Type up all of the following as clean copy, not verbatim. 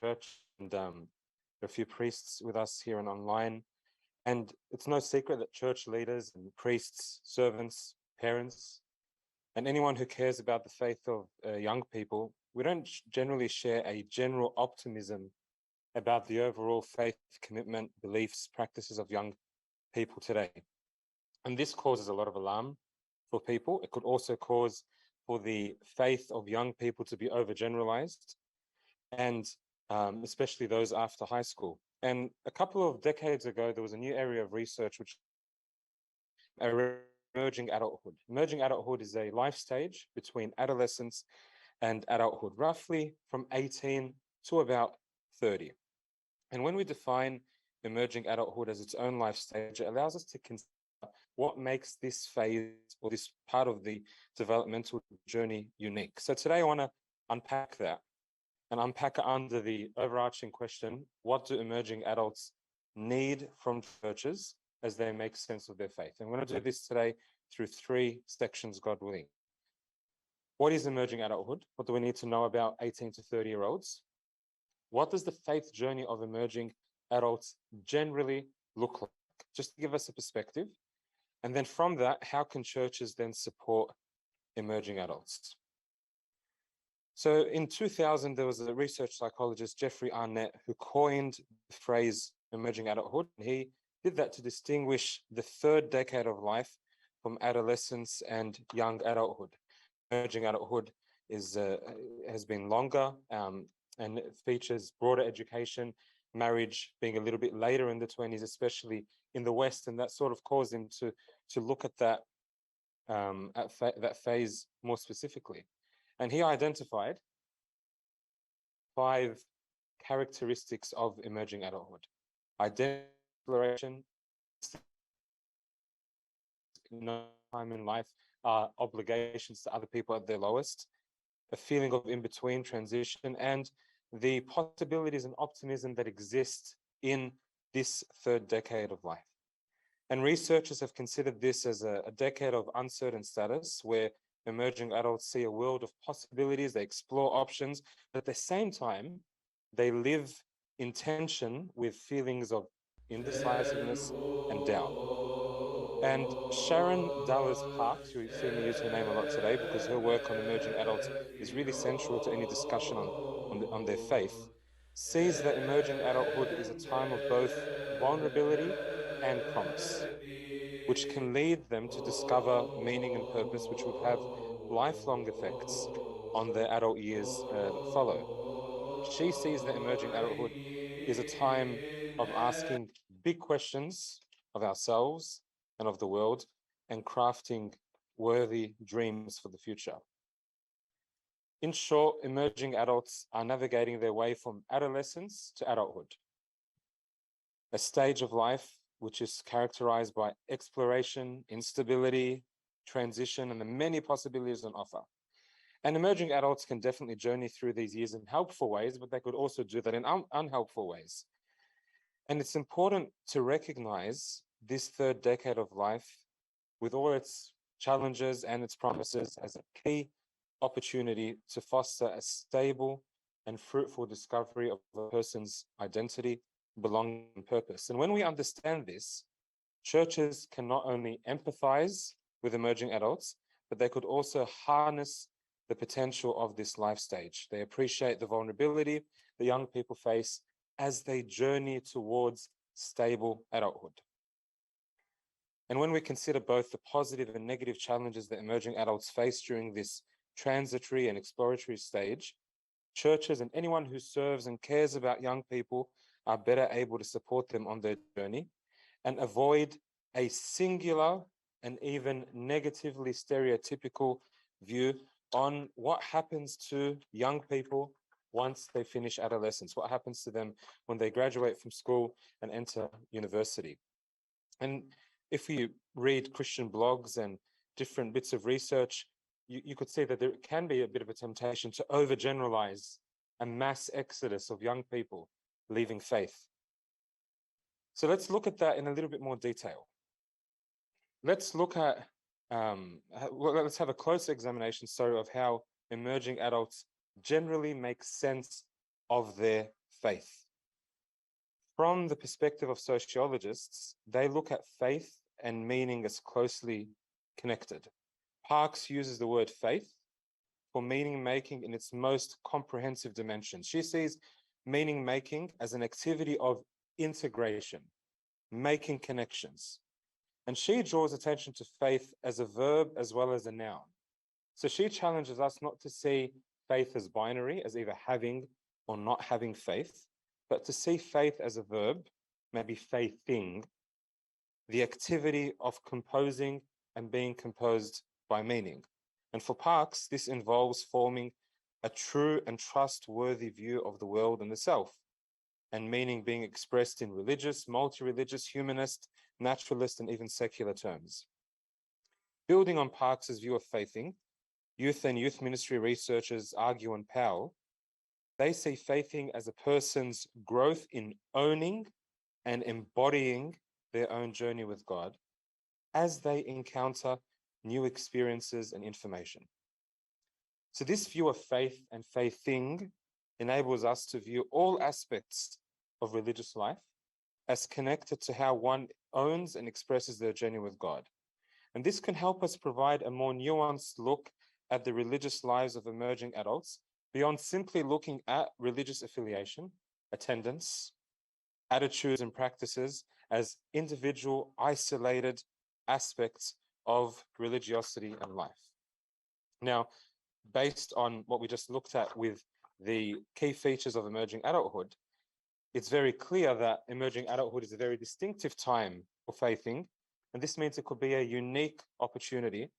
church, and there are a few priests with us here and online. And it's no secret that church leaders and priests, servants, parents, and anyone who cares about the faith of young people, we don't generally share a general optimism about the overall faith commitment, beliefs, practices of young people today. And this causes a lot of alarm for people. It could also cause for the faith of young people to be overgeneralized, and especially those after high school. And a couple of decades ago, there was a new area of research which emerging adulthood. Emerging adulthood is a life stage between adolescence and adulthood, roughly from 18 to about 30. And when we define emerging adulthood as its own life stage, it allows us to consider what makes this phase or this part of the developmental journey unique. So today I want to unpack that and unpack it under the overarching question: what do emerging adults need from churches as they make sense of their faith? And we're going to do this today through 3 sections, God willing. What is emerging adulthood? What do we need to know about 18 to 30-year-olds? What does the faith journey of emerging adults generally look like? Just to give us a perspective. And then from that, how can churches then support emerging adults? So in 2000, there was a research psychologist, Jeffrey Arnett, who coined the phrase emerging adulthood. He did that to distinguish the 3rd decade of life from adolescence and young adulthood. Emerging adulthood has been longer and it features broader education, marriage being a little bit later in the 20s, especially in the West, and that sort of caused him to look at that that phase more specifically. And he identified 5 characteristics of emerging adulthood: identity, exploration, no time in life, obligations to other people at their lowest, a feeling of in-between transition, and the possibilities and optimism that exist in this 3rd decade of life. And researchers have considered this as a decade of uncertain status, where emerging adults see a world of possibilities, they explore options, but at the same time, they live in tension with feelings of indecisiveness and doubt. And Sharon Dallas Parks, you'll see me use her name a lot today because her work on emerging adults is really central to any discussion on their faith, sees that emerging adulthood is a time of both vulnerability and promise, which can lead them to discover meaning and purpose, which would have lifelong effects on their adult years that follow. She sees that emerging adulthood is a time of asking big questions of ourselves and of the world, and crafting worthy dreams for the future. In short, emerging adults are navigating their way from adolescence to adulthood, a stage of life which is characterized by exploration, instability, transition, and the many possibilities on offer. And emerging adults can definitely journey through these years in helpful ways, but they could also do that in unhelpful ways. And it's important to recognize this 3rd decade of life, with all its challenges and its promises, as a key opportunity to foster a stable and fruitful discovery of a person's identity, belonging, and purpose. And when we understand this, churches can not only empathize with emerging adults, but they could also harness the potential of this life stage. They appreciate the vulnerability that young people face as they journey towards stable adulthood. And when we consider both the positive and negative challenges that emerging adults face during this transitory and exploratory stage, churches and anyone who serves and cares about young people are better able to support them on their journey and avoid a singular and even negatively stereotypical view on what happens to young people once they finish adolescence, what happens to them when they graduate from school and enter university. And if you read Christian blogs and different bits of research, you could see that there can be a bit of a temptation to overgeneralize a mass exodus of young people leaving faith. So let's look at that in a little bit more detail. Let's look at, let's have a closer examination, of how emerging adults generally make sense of their faith. From the perspective of sociologists, they look at faith and meaning as closely connected. Parks uses the word faith for meaning making in its most comprehensive dimension. She sees meaning making as an activity of integration, making connections. And she draws attention to faith as a verb as well as a noun. So she challenges us not to see faith as binary, as either having or not having faith, but to see faith as a verb, maybe faithing, the activity of composing and being composed by meaning. And for Parks, this involves forming a true and trustworthy view of the world and the self, and meaning being expressed in religious, multi-religious, humanist, naturalist, and even secular terms. Building on Parks's view of faithing, youth and youth ministry researchers Argue and Powell, they see faithing as a person's growth in owning and embodying their own journey with God as they encounter new experiences and information. So this view of faith and faithing enables us to view all aspects of religious life as connected to how one owns and expresses their journey with God. And this can help us provide a more nuanced look at the religious lives of emerging adults beyond simply looking at religious affiliation, attendance, attitudes and practices as individual, isolated aspects of religiosity and life. Now, based on what we just looked at with the key features of emerging adulthood, it's very clear that emerging adulthood is a very distinctive time for faithing, and this means it could be a unique opportunity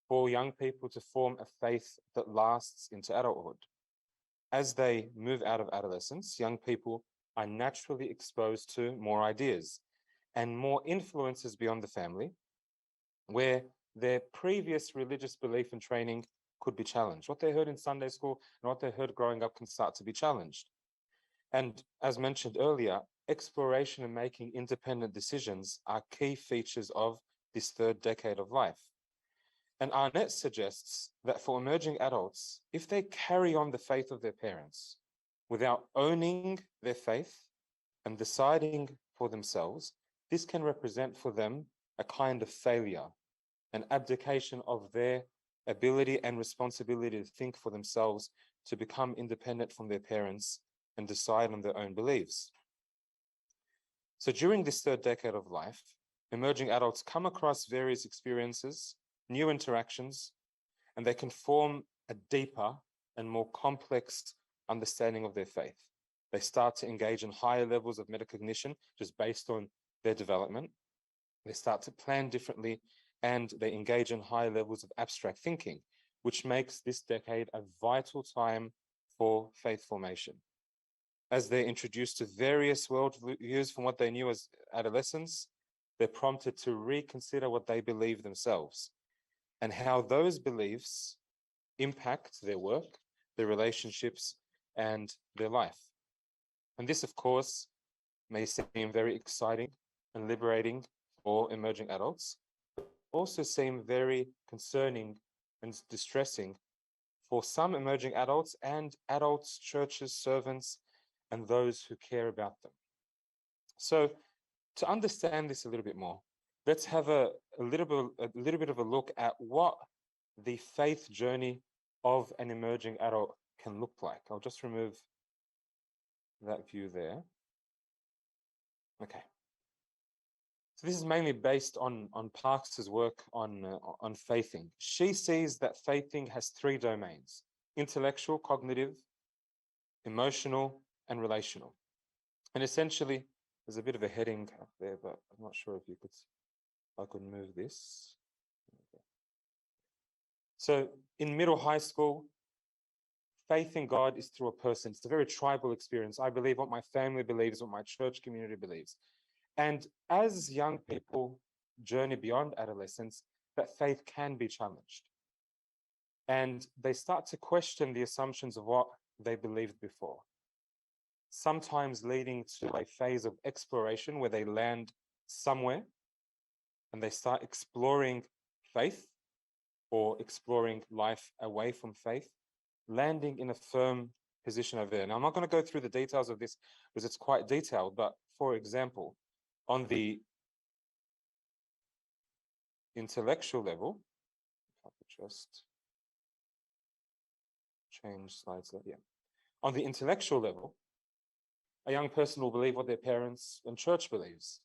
for young people to form a faith that lasts into adulthood. As they move out of adolescence, young people are naturally exposed to more ideas and more influences beyond the family, where their previous religious belief and training could be challenged. What they heard in Sunday school and what they heard growing up can start to be challenged. And as mentioned earlier, exploration and making independent decisions are key features of this third decade of life. And Arnett suggests that for emerging adults, if they carry on the faith of their parents without owning their faith and deciding for themselves, this can represent for them a kind of failure, an abdication of their ability and responsibility to think for themselves, to become independent from their parents and decide on their own beliefs. So during this third decade of life, emerging adults come across various experiences, new interactions, and they can form a deeper and more complex understanding of their faith. They start to engage in higher levels of metacognition just based on their development. They start to plan differently, and they engage in higher levels of abstract thinking, which makes this decade a vital time for faith formation. As they're introduced to various worldviews from what they knew as adolescents, they're prompted to reconsider what they believe themselves and how those beliefs impact their work, their relationships, and their life. And this, of course, may seem very exciting and liberating for emerging adults, but also seem very concerning and distressing for some emerging adults and adults, churches, servants, and those who care about them. So to understand this a little bit more, let's have a little bit of a look at what the faith journey of an emerging adult can look like. I'll just remove that view there. Okay. So this is mainly based on Parks's work on faithing. She sees that faithing has three domains: intellectual, cognitive, emotional, and relational. And essentially, there's a bit of a heading up there, but I'm not sure if I could move this. Okay. So in middle high school, faith in God is through a person. It's a very tribal experience. I believe what my family believes, what my church community believes. And as young people journey beyond adolescence, that faith can be challenged. And they start to question the assumptions of what they believed before, sometimes leading to a phase of exploration where they land somewhere and they start exploring faith or exploring life away from faith, landing in a firm position over there. Now, I'm not going to go through the details of this because it's quite detailed, but for example, on the intellectual level, if I could just change slides there, yeah. On the intellectual level, a young person will believe what their parents and church believes.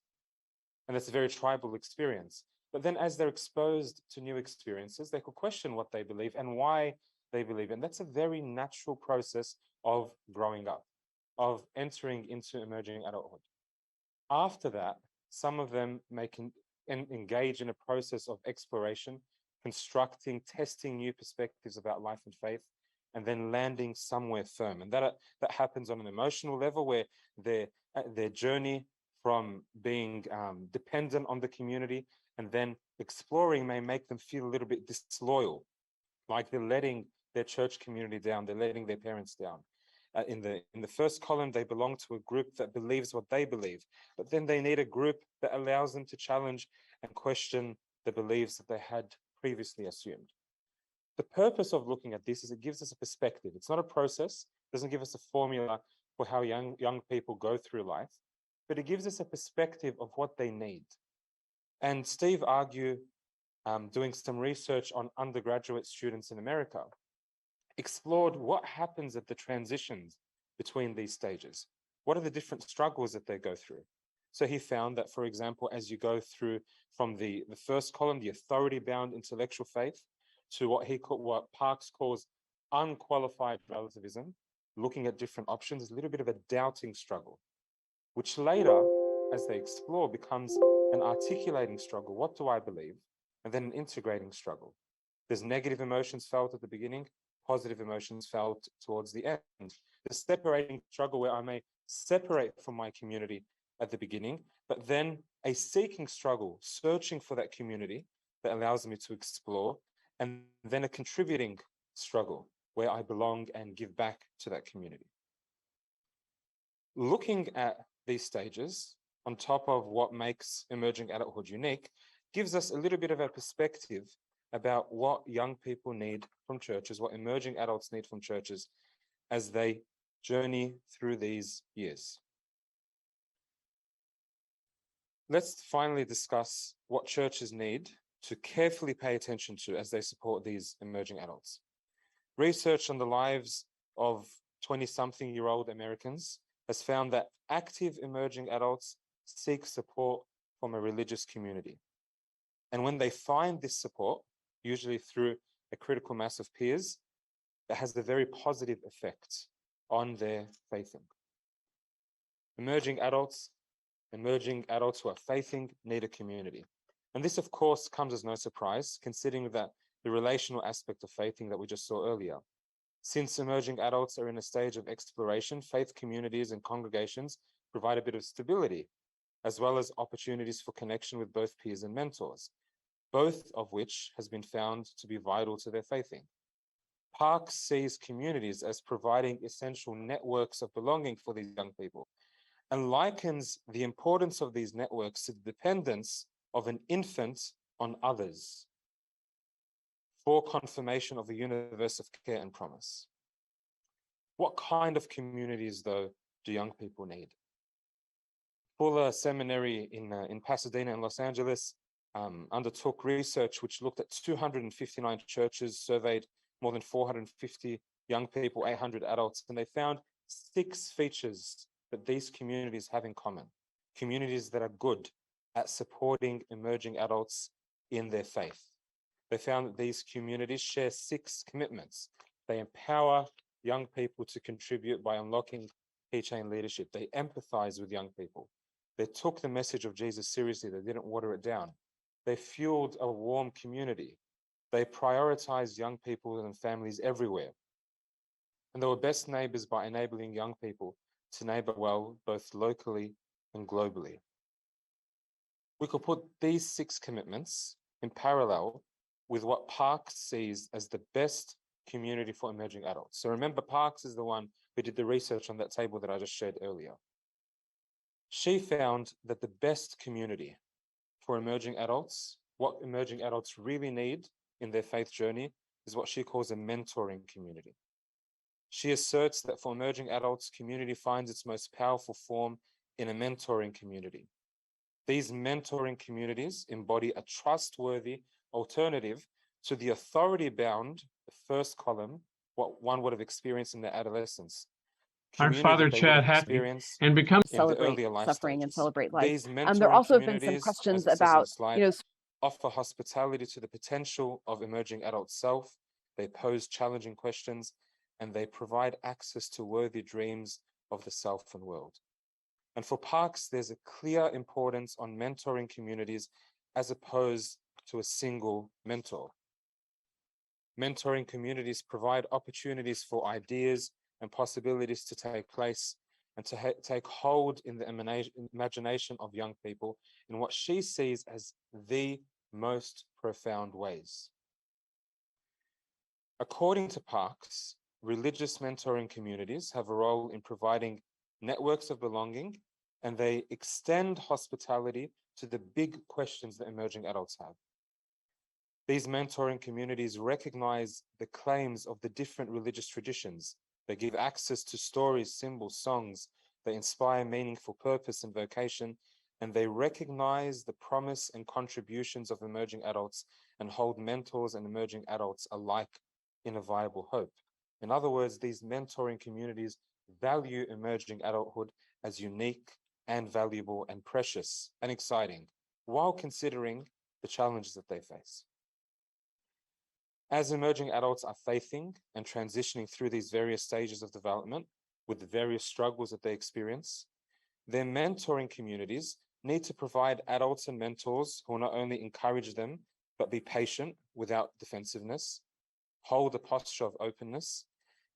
And that's a very tribal experience. But then as they're exposed to new experiences, they could question what they believe and why they believe. And that's a very natural process of growing up, of entering into emerging adulthood. After that, some of them may engage in a process of exploration, constructing, testing new perspectives about life and faith, and then landing somewhere firm. And that happens on an emotional level, where their journey from being dependent on the community and then exploring may make them feel a little bit disloyal, like they're letting their church community down, they're letting their parents down. In the first column, they belong to a group that believes what they believe, but then they need a group that allows them to challenge and question the beliefs that they had previously assumed. The purpose of looking at this is it gives us a perspective. It's not a process, it doesn't give us a formula for how young people go through life, but it gives us a perspective of what they need. And Steve Argue, doing some research on undergraduate students in America, explored what happens at the transitions between these stages. What are the different struggles that they go through? So he found that, for example, as you go through from the first column, the authority-bound intellectual faith, to what Parks calls unqualified relativism, looking at different options, a little bit of a doubting struggle, which later, as they explore, becomes an articulating struggle. What do I believe? And then an integrating struggle. There's negative emotions felt at the beginning, positive emotions felt towards the end. The separating struggle, where I may separate from my community at the beginning, but then a seeking struggle, searching for that community that allows me to explore, and then a contributing struggle where I belong and give back to that community. Looking at these stages, on top of what makes emerging adulthood unique, gives us a little bit of a perspective about what young people need from churches, what emerging adults need from churches as they journey through these years. Let's finally discuss what churches need to carefully pay attention to as they support these emerging adults. Research on the lives of 20-something-year-old Americans has found that active emerging adults seek support from a religious community. And when they find this support, usually through a critical mass of peers, it has a very positive effect on their faithing. Emerging adults who are faithing need a community. And this, of course, comes as no surprise, considering that the relational aspect of faithing that we just saw earlier. Since emerging adults are in a stage of exploration, faith communities and congregations provide a bit of stability, as well as opportunities for connection with both peers and mentors, both of which has been found to be vital to their faithing. Parks sees communities as providing essential networks of belonging for these young people, and likens the importance of these networks to the dependence of an infant on others for confirmation of a universe of care and promise. What kind of communities, though, do young people need? Fuller Seminary in Pasadena and Los Angeles undertook research which looked at 259 churches, surveyed more than 450 young people, 800 adults, and they found 6 features that these communities have in common. Communities that are good at supporting emerging adults in their faith. They found that these communities share 6 commitments. They empower young people to contribute by unlocking keychain leadership. They empathize with young people. They took the message of Jesus seriously. They didn't water it down. They fueled a warm community. They prioritized young people and families everywhere. And they were best neighbors by enabling young people to neighbor well, both locally and globally. We could put these 6 commitments in parallel with what Parks sees as the best community for emerging adults. So remember, Parks is the one who did the research on that table that I just shared earlier. She found that the best community for emerging adults, what emerging adults really need in their faith journey, is what she calls a mentoring community. She asserts that for emerging adults, community finds its most powerful form in a mentoring community. These mentoring communities embody a trustworthy alternative to the authority-bound, the first column, what one would have experienced in their adolescence, Our community Father that they would have Chad had experienced and become in the celebrate earlier life suffering and stages. celebrate life. These There mentoring also have been some communities, questions as it says on the about, slide, offer hospitality to the potential of emerging adult self. They pose challenging questions, and they provide access to worthy dreams of the self and world. And for Parks, there's a clear importance on mentoring communities as opposed to a single mentor. Mentoring communities provide opportunities for ideas and possibilities to take place and to take hold in the imagination of young people in what she sees as the most profound ways. According to Parks, religious mentoring communities have a role in providing networks of belonging, and they extend hospitality to the big questions that emerging adults have. These mentoring communities recognize the claims of the different religious traditions. They give access to stories, symbols, songs. They inspire meaningful purpose and vocation, and they recognize the promise and contributions of emerging adults and hold mentors and emerging adults alike in a viable hope. In other words, these mentoring communities value emerging adulthood as unique and valuable and precious and exciting, while considering the challenges that they face. As emerging adults are faithing and transitioning through these various stages of development with the various struggles that they experience, their mentoring communities need to provide adults and mentors who will not only encourage them, but be patient without defensiveness, hold a posture of openness,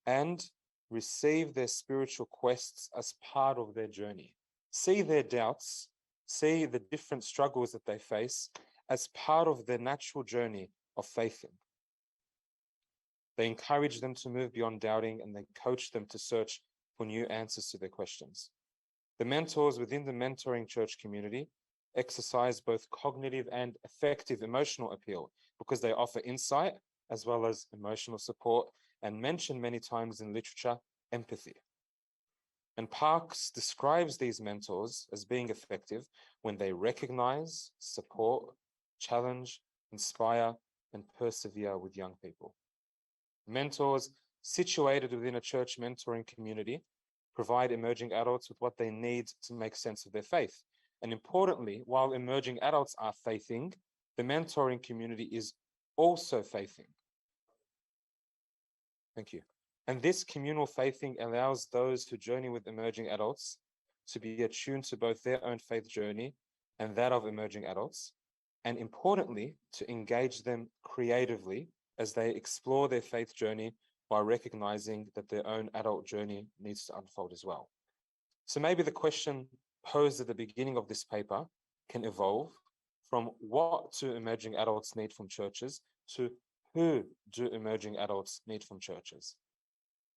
and receive their spiritual quests as part of their journey. See their doubts, see the different struggles that they face as part of their natural journey of faithing. They encourage them to move beyond doubting, and they coach them to search for new answers to their questions. The mentors within the mentoring church community exercise both cognitive and effective emotional appeal because they offer insight as well as emotional support and mention many times in literature empathy. And Parks describes these mentors as being effective when they recognize, support, challenge, inspire, and persevere with young people. Mentors situated within a church mentoring community provide emerging adults with what they need to make sense of their faith. And importantly, while emerging adults are faithing, the mentoring community is also faithing. Thank you. And this communal faithing allows those who journey with emerging adults to be attuned to both their own faith journey and that of emerging adults, and importantly, to engage them creatively as they explore their faith journey by recognizing that their own adult journey needs to unfold as well. So maybe the question posed at the beginning of this paper can evolve from what do emerging adults need from churches to who do emerging adults need from churches?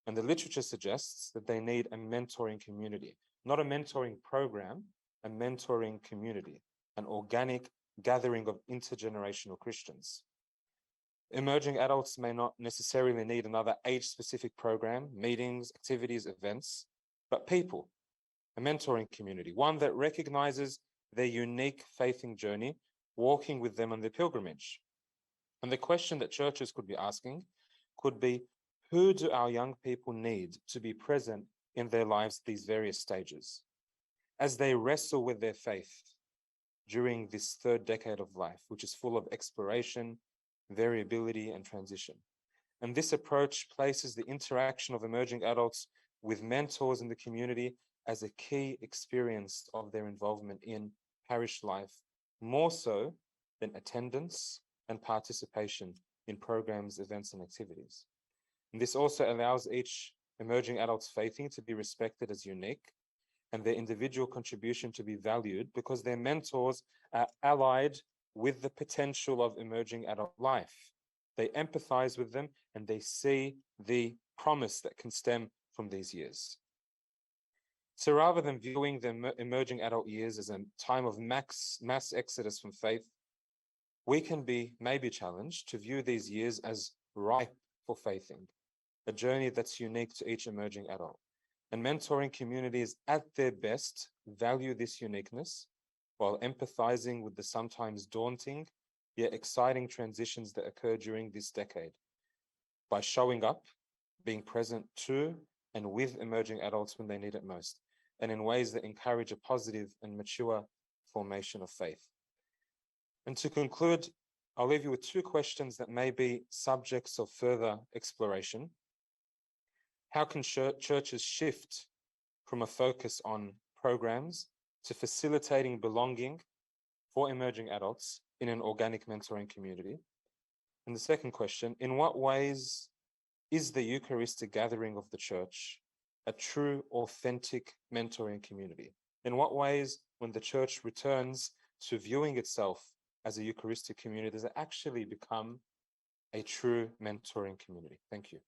And the literature suggests that they need a mentoring community, not a mentoring program, a mentoring community, an organic gathering of intergenerational Christians. Emerging adults may not necessarily need another age-specific program, meetings, activities, events, but people, a mentoring community, one that recognizes their unique faithing journey, walking with them on their pilgrimage. And the question that churches could be asking could be, who do our young people need to be present in their lives at these various stages as they wrestle with their faith during this third decade of life, which is full of exploration, variability, and transition? And this approach places the interaction of emerging adults with mentors in the community as a key experience of their involvement in parish life, more so than attendance and participation in programs, events, and activities. And this also allows each emerging adult's faithing to be respected as unique and their individual contribution to be valued because their mentors are allied with the potential of emerging adult life. They empathize with them and they see the promise that can stem from these years. So rather than viewing the emerging adult years as a time of mass exodus from faith, we can be maybe challenged to view these years as ripe for faithing, a journey that's unique to each emerging adult. And mentoring communities at their best value this uniqueness while empathizing with the sometimes daunting yet exciting transitions that occur during this decade. By showing up, being present to and with emerging adults when they need it most, and in ways that encourage a positive and mature formation of faith. And to conclude, I'll leave you with two questions that may be subjects of further exploration. How can churches shift from a focus on programs to facilitating belonging for emerging adults in an organic mentoring community? And the second question, in what ways is the Eucharistic gathering of the church a true, authentic mentoring community? In what ways, when the church returns to viewing itself as a Eucharistic community, does it actually become a true mentoring community? Thank you.